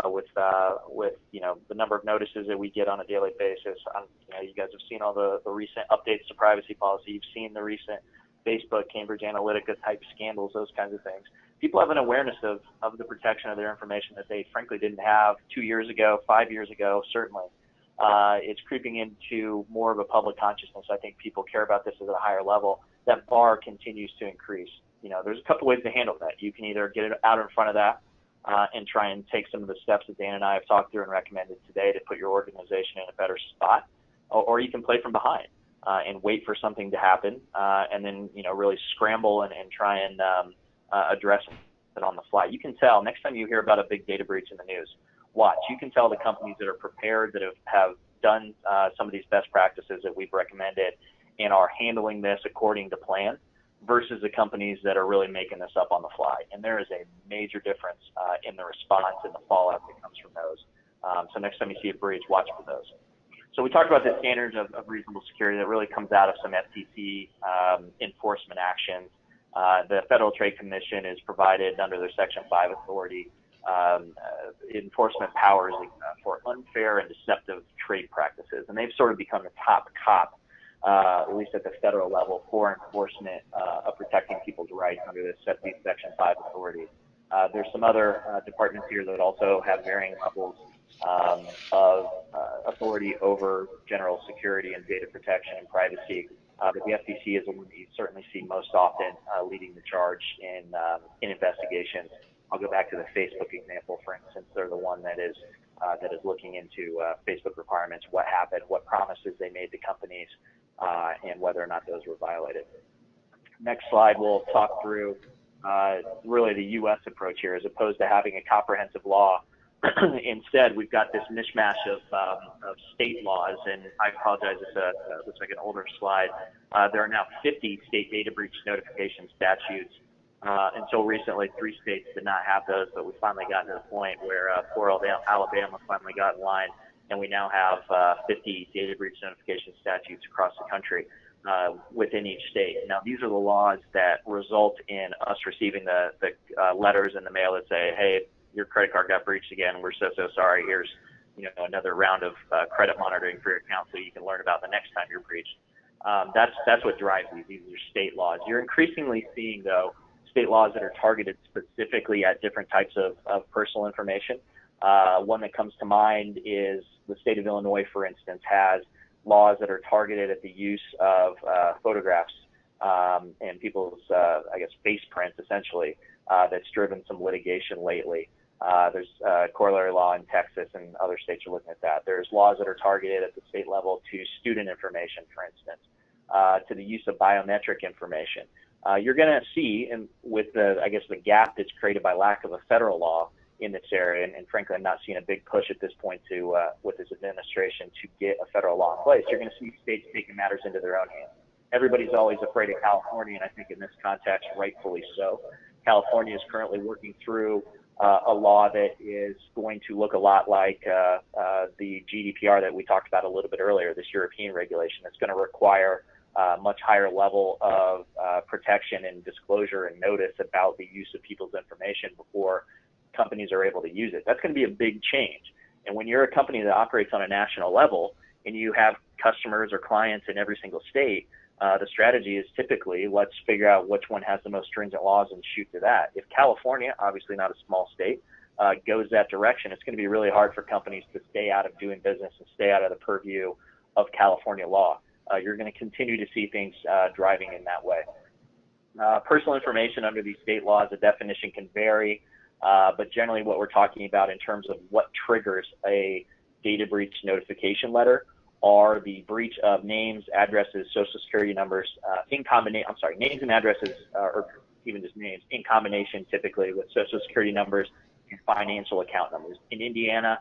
with the number of notices that we get on a daily basis. You guys have seen all the recent updates to privacy policy. You've seen the recent Facebook, Cambridge Analytica type scandals, those kinds of things. People have an awareness of the protection of their information that they frankly didn't have 2 years ago, 5 years ago, certainly. It's creeping into more of a public consciousness. I think people care about this at a higher level. That bar continues to increase. There's a couple ways to handle that. You can either get it out in front of that and try and take some of the steps that Dan and I have talked through and recommended today to put your organization in a better spot, or you can play from behind and wait for something to happen and then really scramble and try and address it on the fly. You can tell next time you hear about a big data breach in the news, watch. You can tell the companies that are prepared, that have done some of these best practices that we've recommended and are handling this according to plan, versus the companies that are really making this up on the fly. And there is a major difference in the response and the fallout that comes from those. So next time you see a breach, watch for those. So we talked about the standards of reasonable security that really comes out of some FTC enforcement actions. The Federal Trade Commission is provided under their Section 5 authority enforcement powers for unfair and deceptive trade practices. And they've sort of become the top cop, at least at the federal level, for enforcement of protecting people's rights under this Section 5 authority. There's some other departments here that also have varying levels of authority over general security and data protection and privacy. But the FTC is the one that you certainly see most often leading the charge in investigations. I'll go back to the Facebook example, for instance. They're the one that is looking into Facebook requirements, what happened, what promises they made to companies, and whether or not those were violated. Next slide, we'll talk through really the U.S. approach here, as opposed to having a comprehensive law. Instead, we've got this mishmash of state laws, and I apologize, it looks like an older slide. There are now 50 state data breach notification statutes. Until recently, 3 states did not have those, but we finally got to the point where poor old Alabama finally got in line, and we now have 50 data breach notification statutes across the country within each state. Now, these are the laws that result in us receiving the letters in the mail that say, hey, your credit card got breached again. We're so sorry. Here's another round of credit monitoring for your account so you can learn about the next time you're breached. That's what drives these. These are state laws. You're increasingly seeing, though, state laws that are targeted specifically at different types of personal information. One that comes to mind is the state of Illinois, for instance, has laws that are targeted at the use of photographs and people's, face prints, essentially, that's driven some litigation lately. There's a corollary law in Texas, and other states are looking at that. There's laws that are targeted at the state level to student information, for instance, to the use of biometric information. You're going to see, and with the gap that's created by lack of a federal law in this area, and frankly, I'm not seeing a big push at this point with this administration to get a federal law in place. You're going to see states taking matters into their own hands. Everybody's always afraid of California, and I think in this context, rightfully so. California is currently working through a law that is going to look a lot like the GDPR that we talked about a little bit earlier, this European regulation that's going to require much higher level of protection and disclosure and notice about the use of people's information before companies are able to use it. That's going to be a big change. And when you're a company that operates on a national level and you have customers or clients in every single state, the strategy is typically, let's figure out which one has the most stringent laws and shoot to that. If California, obviously not a small state, goes that direction, it's going to be really hard for companies to stay out of doing business and stay out of the purview of California law. You're going to continue to see things driving in that way. Personal information under these state laws, the definition can vary, but generally what we're talking about in terms of what triggers a data breach notification letter are the breach of names, addresses, social security numbers, names and addresses, or even just names, in combination typically with social security numbers and financial account numbers. In Indiana,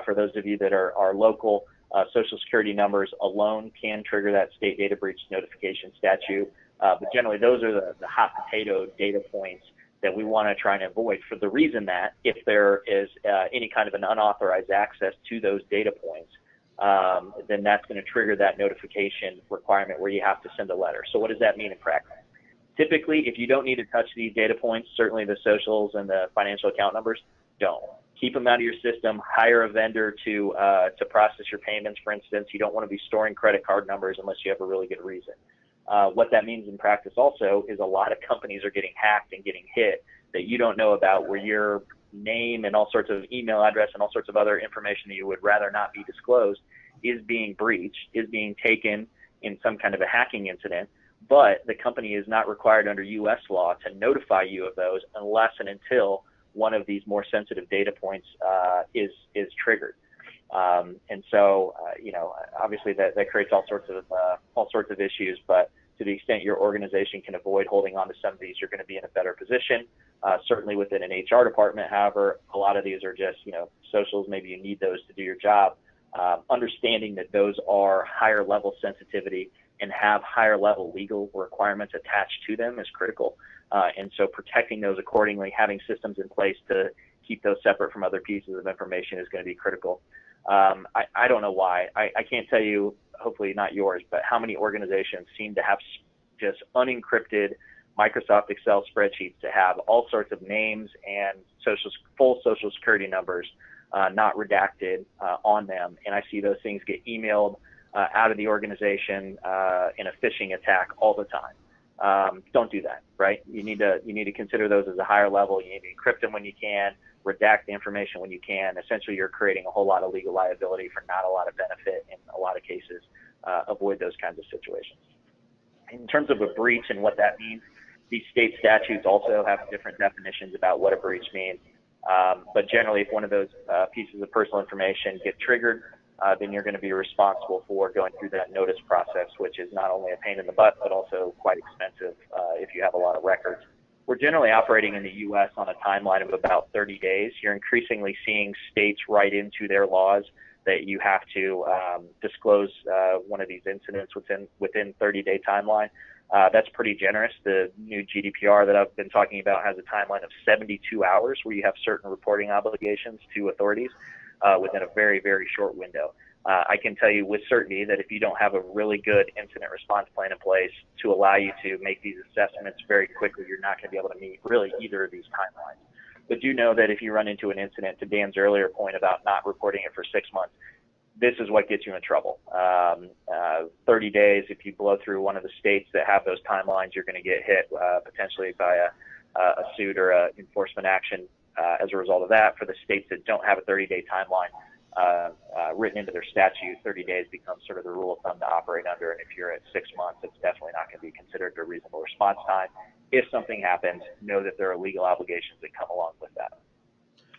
for those of you that are local, social security numbers alone can trigger that state data breach notification statute. But generally, those are the hot potato data points that we want to try and avoid, for the reason that if there is any kind of an unauthorized access to those data points, then that's going to trigger that notification requirement where you have to send a letter. So what does that mean in practice? Typically, if you don't need to touch these data points, certainly the socials and the financial account numbers, don't. Keep them out of your system. Hire a vendor to process your payments, for instance. You don't want to be storing credit card numbers unless you have a really good reason. What that means in practice also is a lot of companies are getting hacked and getting hit that you don't know about, where your name and all sorts of email address and all sorts of other information that you would rather not be disclosed is being breached, is being taken in some kind of a hacking incident. But the company is not required under U.S. law to notify you of those unless and until one of these more sensitive data points is triggered. And so, obviously that creates all sorts of issues. But to the extent your organization can avoid holding on to some of these, you're going to be in a better position. Certainly within an HR department, however, a lot of these are just socials. Maybe you need those to do your job. Understanding that those are higher level sensitivity and have higher level legal requirements attached to them is critical. And so protecting those accordingly, having systems in place to keep those separate from other pieces of information is going to be critical. I don't know why. I can't tell you, hopefully not yours, but how many organizations seem to have just unencrypted Microsoft Excel spreadsheets to have all sorts of names and full social security numbers not redacted on them. And I see those things get emailed out of the organization in a phishing attack all the time. Don't do that, right? You need to consider those as a higher level. You need to encrypt them when you can, redact the information when you can. Essentially, you're creating a whole lot of legal liability for not a lot of benefit in a lot of cases. Avoid those kinds of situations. In terms of a breach and what that means, these state statutes also have different definitions about what a breach means. But generally, if one of those pieces of personal information get triggered, then you're going to be responsible for going through that notice process, which is not only a pain in the butt, but also quite expensive if you have a lot of records. We're generally operating in the U.S. on a timeline of about 30 days. You're increasingly seeing states write into their laws that you have to disclose one of these incidents within 30-day timeline. That's pretty generous. The new GDPR that I've been talking about has a timeline of 72 hours where you have certain reporting obligations to authorities within a very, very short window. I can tell you with certainty that if you don't have a really good incident response plan in place to allow you to make these assessments very quickly, you're not going to be able to meet really either of these timelines. But do know that if you run into an incident, to Dan's earlier point about not reporting it for 6 months, this is what gets you in trouble. 30 days, if you blow through one of the states that have those timelines, you're going to get hit potentially by a suit or an enforcement action as a result of that. For the states that don't have a 30-day timeline written into their statute, 30 days becomes sort of the rule of thumb to operate under. And if you're at 6 months, it's definitely not going to be considered a reasonable response time. If something happens, know that there are legal obligations that come along with that.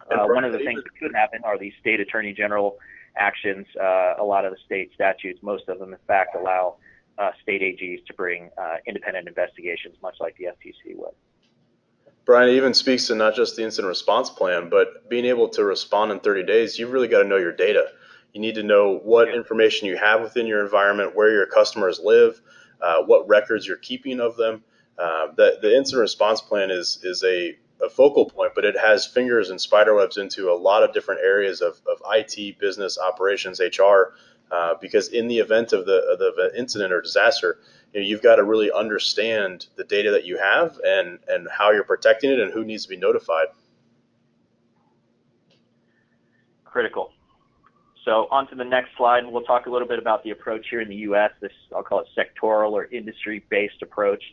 One of the things that could happen are these state attorney general actions. A lot of the state statutes, most of them in fact, allow state AGs to bring independent investigations, much like the FTC would. Brian, it even speaks to not just the incident response plan, but being able to respond in 30 days. You've really got to know your data. You need to know what information you have within your environment, where your customers live, what records you're keeping of them. The incident response plan is a focal point, but it has fingers and spider webs into a lot of different areas of IT, business, operations, HR, because in the event of the incident or disaster, you've got to really understand the data that you have and how you're protecting it and who needs to be notified. Critical. So on to the next slide, and we'll talk a little bit about the approach here in the U.S., this, I'll call it sectoral or industry-based approach.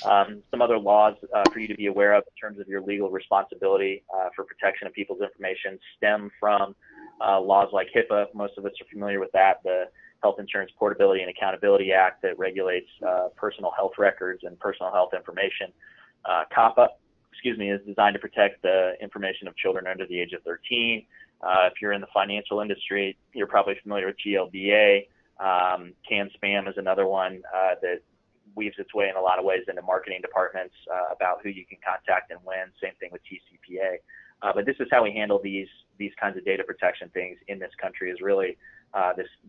Some other laws for you to be aware of in terms of your legal responsibility for protection of people's information stem from laws like HIPAA. Most of us are familiar with that, the Health Insurance Portability and Accountability Act that regulates personal health records and personal health information. COPPA, is designed to protect the information of children under the age of 13. If you're in the financial industry, you're probably familiar with GLBA. CAN-SPAM is another one that weaves its way in a lot of ways into marketing departments about who you can contact and when. Same thing with TCPA. But this is how we handle these kinds of data protection things in this country, is really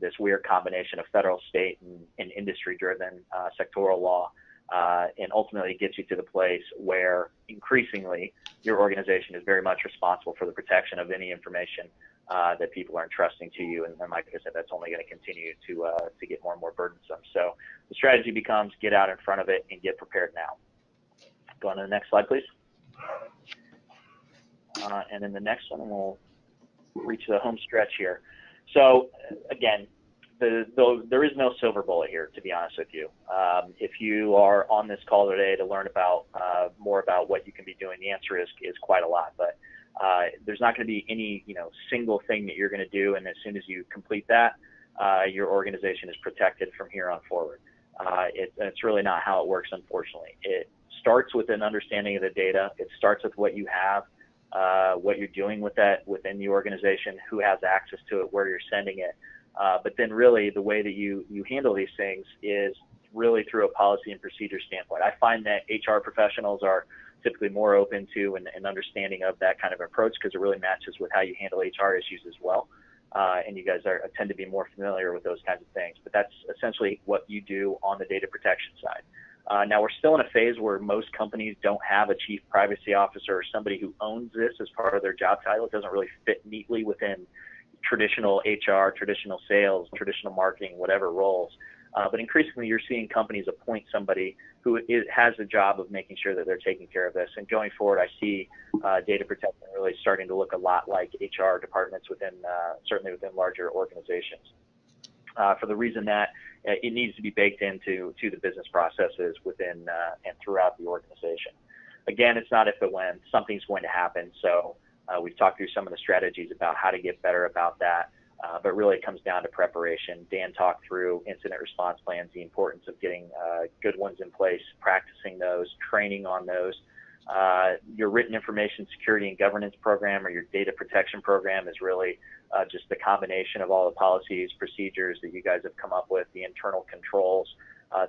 this weird combination of federal, state, and industry-driven sectoral law. And ultimately gets you to the place where increasingly your organization is very much responsible for the protection of any information that people are entrusting to you. And like I said, that's only going to continue to get more and more burdensome. So the strategy becomes get out in front of it and get prepared now. Go on to the next slide, please. And then the next one, and we'll reach the home stretch here. So again, there is no silver bullet here, to be honest with you. If you are on this call today to learn about more about what you can be doing, the answer is quite a lot. But there's not going to be any single thing that you're going to do, and as soon as you complete that, your organization is protected from here on forward. It's really not how it works, unfortunately. It starts with an understanding of the data. It starts with what you have, what you're doing with that within the organization, who has access to it, where you're sending it. But then really the way that you handle these things is really through a policy and procedure standpoint. I find that HR professionals are typically more open to and understanding of that kind of approach because it really matches with how you handle HR issues as well. And you guys tend to be more familiar with those kinds of things. But that's essentially what you do on the data protection side. Now, we're still in a phase where most companies don't have a chief privacy officer or somebody who owns this as part of their job title. It doesn't really fit neatly within traditional HR, traditional sales, traditional marketing, whatever roles. But increasingly, you're seeing companies appoint somebody who has a job of making sure that they're taking care of this. And going forward, I see data protection really starting to look a lot like HR departments certainly within larger organizations. For the reason that it needs to be baked into the business processes within and throughout the organization. Again, it's not if but when. Something's going to happen. So we've talked through some of the strategies about how to get better about that. But really it comes down to preparation. Dan talked through incident response plans, the importance of getting good ones in place, practicing those, training on those. Your written information security and governance program or your data protection program is really just the combination of all the policies, procedures that you guys have come up with, the internal controls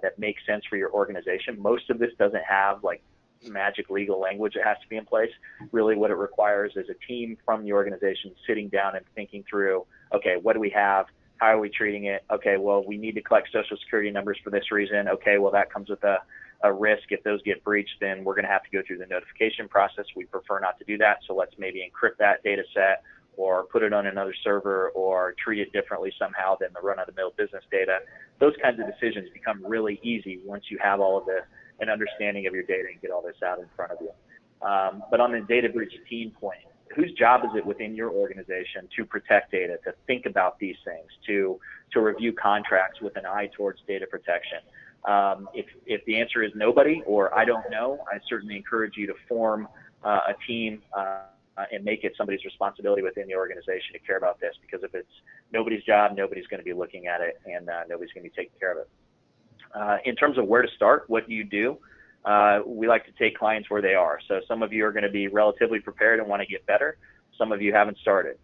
that make sense for your organization. Most of this doesn't have like magic legal language that has to be in place. Really what it requires is a team from the organization sitting down and thinking through, okay, what do we have? How are we treating it? Okay, well, we need to collect social security numbers for this reason. Okay, well, that comes with a risk. If those get breached, then we're going to have to go through the notification process. We prefer not to do that, so let's maybe encrypt that data set or put it on another server or treat it differently somehow than the run-of-the-mill business data. Those kinds of decisions become really easy once you have all of an understanding of your data and get all this out in front of you. But on the data breach team point, whose job is it within your organization to protect data, to think about these things, to review contracts with an eye towards data protection? If the answer is nobody or I don't know, I certainly encourage you to form a team and make it somebody's responsibility within the organization to care about this, because if it's nobody's job, nobody's going to be looking at it and nobody's going to be taking care of it. In terms of where to start, what do you do? We like to take clients where they are. So some of you are going to be relatively prepared and want to get better. Some of you haven't started.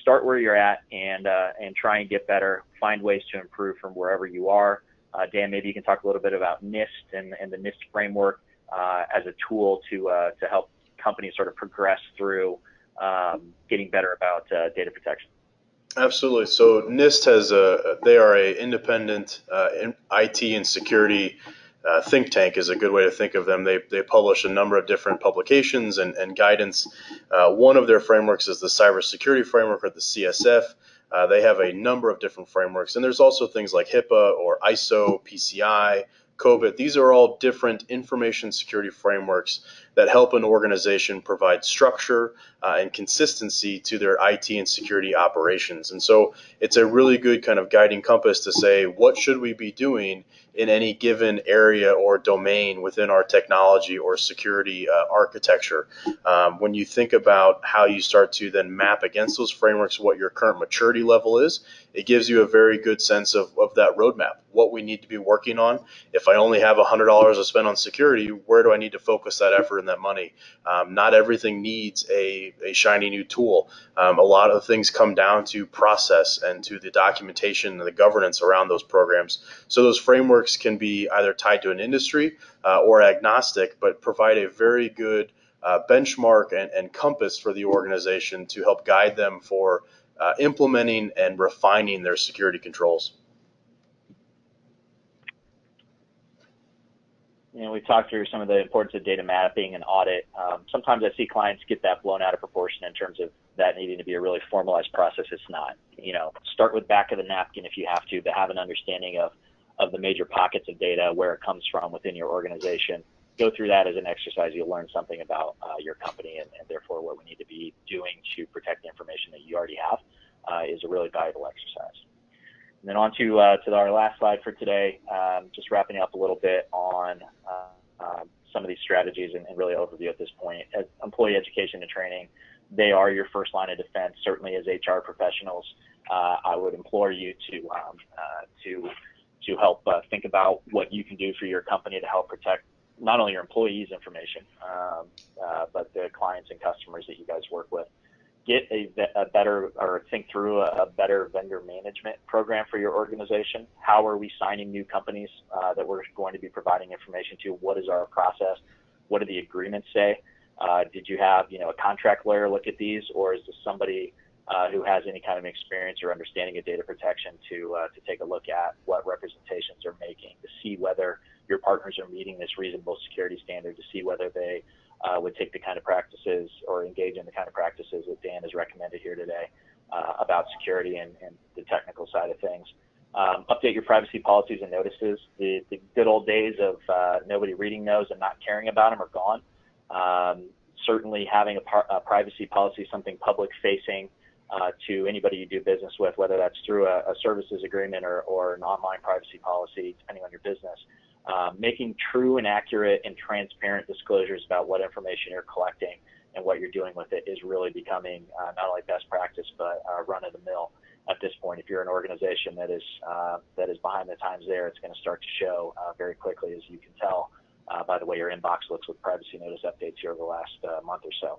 Start where you're at and try and get better. Find ways to improve from wherever you are. Dan, maybe you can talk a little bit about NIST and the NIST framework as a tool to help companies sort of progress through getting better about data protection. Absolutely. So NIST they are a independent IT and security think tank is a good way to think of them. They publish a number of different publications and guidance. One of their frameworks is the cybersecurity framework, or the CSF. They have a number of different frameworks, and there's also things like HIPAA or ISO, PCI, COBIT. These are all different information security frameworks that help an organization provide structure and consistency to their IT and security operations. And so it's a really good kind of guiding compass to say, what should we be doing in any given area or domain within our technology or security architecture? When you think about how you start to then map against those frameworks what your current maturity level is, it gives you a very good sense of that roadmap, what we need to be working on. If I only have $100 to spend on security, where do I need to focus that effort and that money? Not everything needs a shiny new tool. A lot of things come down to process and to the documentation and the governance around those programs. So those frameworks can be either tied to an industry or agnostic, but provide a very good benchmark and compass for the organization to help guide them for implementing and refining their security controls. We've talked through some of the importance of data mapping and audit. Sometimes I see clients get that blown out of proportion in terms of that needing to be a really formalized process. It's not. Start with back of the napkin if you have to, but have an understanding of the major pockets of data, where it comes from within your organization. Go through that as an exercise. You'll learn something about your company and therefore what we need to be doing to protect the information that you already have is a really valuable exercise. And then on to our last slide for today, just wrapping up a little bit on some of these strategies and really overview at this point. As employee education and training, they are your first line of defense. Certainly as HR professionals, I would implore you to help think about what you can do for your company to help protect not only your employees' information, but the clients and customers that you guys work with. Get a better, or think through a better vendor management program for your organization. How are we signing new companies that we're going to be providing information to? What is our process? What do the agreements say? Did you have a contract lawyer look at these, or is this somebody who has any kind of experience or understanding of data protection to take a look at what representations are making, to see whether your partners are meeting this reasonable security standard, to see whether they would take the kind of practices or engage in the kind of practices that Dan has recommended here today about security and the technical side of things. Update your privacy policies and notices. The good old days of nobody reading those and not caring about them are gone. Certainly having a privacy policy, something public facing to anybody you do business with, whether that's through a services agreement or an online privacy policy, depending on your business. Making true and accurate and transparent disclosures about what information you're collecting and what you're doing with it is really becoming not only best practice, but run of the mill at this point. If you're an organization that is behind the times there, it's going to start to show very quickly, as you can tell by the way your inbox looks with privacy notice updates here over the last month or so.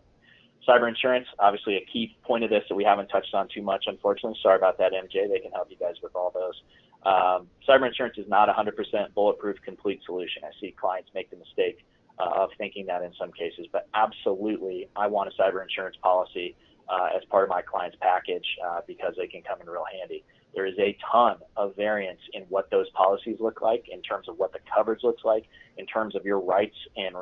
Cyber insurance, obviously a key point of this that we haven't touched on too much, unfortunately. Sorry about that, MJ. They can help you guys with all those. Cyber insurance is not a 100% bulletproof complete solution. I see clients make the mistake of thinking that in some cases, but absolutely, I want a cyber insurance policy as part of my client's package because they can come in real handy. There is a ton of variance in what those policies look like, in terms of what the coverage looks like, in terms of your rights and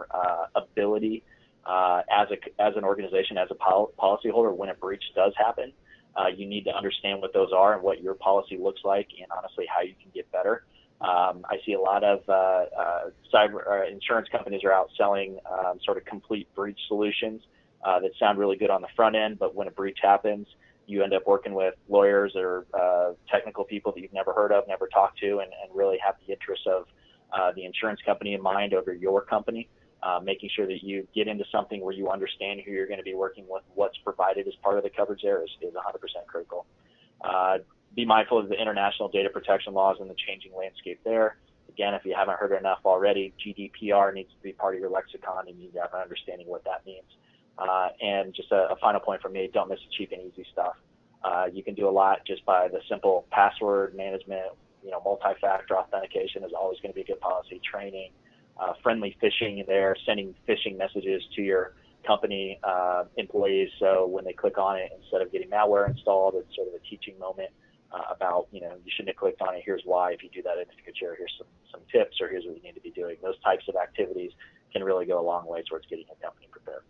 ability as an organization, as a policyholder, when a breach does happen. You need to understand what those are and what your policy looks like, and honestly how you can get better. I see a lot of cyber insurance companies are out selling sort of complete breach solutions that sound really good on the front end, but when a breach happens, you end up working with lawyers or technical people that you've never heard of, never talked to, and really have the interests of the insurance company in mind over your company. Making sure that you get into something where you understand who you're going to be working with, what's provided as part of the coverage there is 100% critical. Be mindful of the international data protection laws and the changing landscape there. Again, if you haven't heard enough already, GDPR needs to be part of your lexicon, and you need to have an understanding what that means. And just a final point from me, don't miss the cheap and easy stuff. You can do a lot just by the simple password management. Multi-factor authentication is always going to be a good policy. Training. Friendly phishing there, sending phishing messages to your company employees, so when they click on it, instead of getting malware installed, it's sort of a teaching moment about, you shouldn't have clicked on it, here's why. If you do that, if you could share, here's some tips, or here's what you need to be doing. Those types of activities can really go a long way towards getting a company prepared.